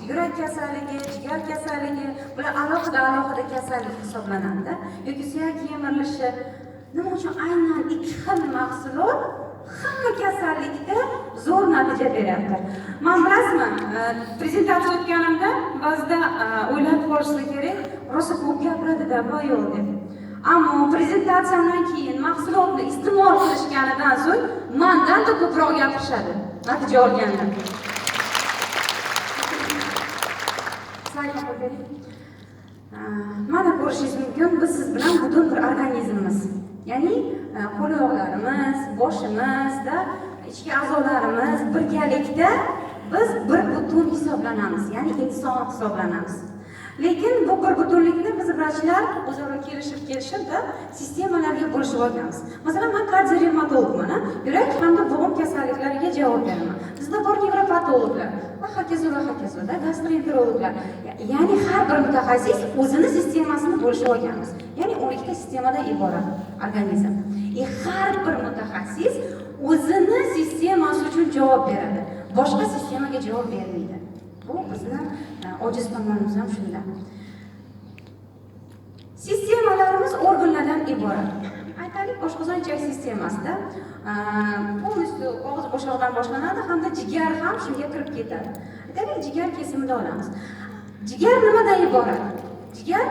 yurak kasalligi, jigar kasalligi, bular alohida kasallik hisoblanadi. Yoki suyak yemirilishi. Nima uchun aynan ikki xil mahsulot hamma kasallikda zo'r natija beryapti? Men bilasizmi, prezentatsiya o'tganimda ba'zida o'ylab qolishsa kerak, rosa ko'p gapiradi-da bu yo'l deb. Ammo prezentatsiyadan keyin mahsulotni iste'mol qilishganidan so'ng mendan da ko'proq gapirishadi. Natija olganda. Mana ko'rishingiz mumkin, biz siz bilan butun bir organizmimiz. Ya'ni qo'l-oyoqlarimiz, boshimizda, ichki a'zolarimiz birgalikda biz bir butun hisoblanamiz, ya'ni inson hisoblanamiz. Lekin bu bir butunlikni biz vrachlar o'zaro kelishib-da sistemalarga bo'lishib olganmiz. Masalan, men kardiorevmatologman, yurak hamda bo'g'im kasalliklariga javob beraman. Bizda bor nevropatologlar va hokazo, gastroenterologlar. Ya'ni har bir mutaxassis o'zini sistemasini bo'lishib olganmiz. Ya'ni 12 ta sistemadan iborat organizm. Har bir mutaxassis o'zini sistemasi uchun javob beradi. Boshqa sistemaga javob bermaydi. Bu bizni ojiz tomonimiz ham shunda. Sistemalarimiz organlardan iborat. Aytaylik, oshqozon ichak sistemasida полностью og'iz bo'shlig'idan boshlanadi hamda jigar ham shunga kirib ketadi. Aytaylik, jigar kesimida olamiz. Jigar nimadan iborat? Jigar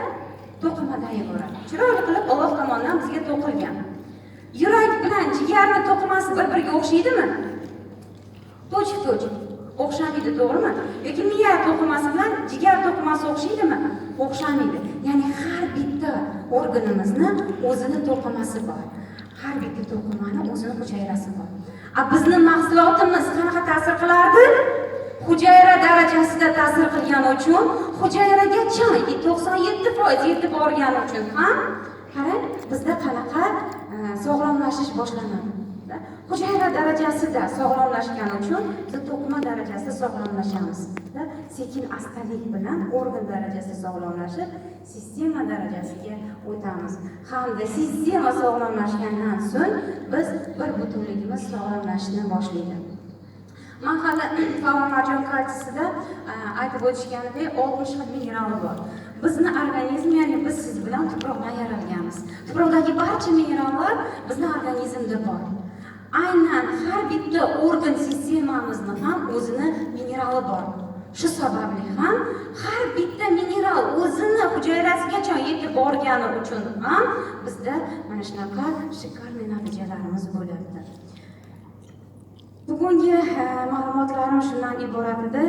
to'qimadan iborat. Chiroyli qilib Alloh tomonidan bizga to'qilgan. Yurak bilan jigarning to'qimasi bir-biriga o'xshaydimi? To'ch. O'xshamaydi, to'g'rimi? Yoki miya to'qimasi bilan jigar to'qimasi o'xshaydimi? O'xshamaydi. Ya'ni har bitta organimizni o'zini to'qimasi bor. Har bitta to'qimani o'zini hujayrasi bor. Bizning mahsulotimiz qanaqa ta'sir qilardi? Hujayra darajasida ta'sir qilgani uchun hujayragacha 97% yetib borgani uchun ham qarang, bizda qanaqa sog'lomlashish boshlanadi. Hujayra darajasida sog'lomlashgani uchun biz to'qima darajasida sog'lomlashamiz. Sekin astalik bilan organ darajasida sog'lomlashib, sistema darajasiga o'tamiz. Hamda sistema sog'lomlashgandan so'ng biz bir butunligimiz sog'lomlashishni boshlaydi. Men hali Faol-marjon kartasida aytib o'tishganidek 60 xil mineral bor. Bizni organizm, ya'ni biz siz bilan tuproqdan yaralganmiz. Tuproqdagi barcha minerallar bizning organizmda bor. Aynan har bitta organ sistemamizni ham o'zini minerali bor. Shu sababli ham har bitta mineral o'zini hujayrasigacha yetib borgani uchun ham bizda mana shunaqa shikarli natijalarimiz bo'lyapti. Bugungi ma'lumotlarim shundan iborat edi.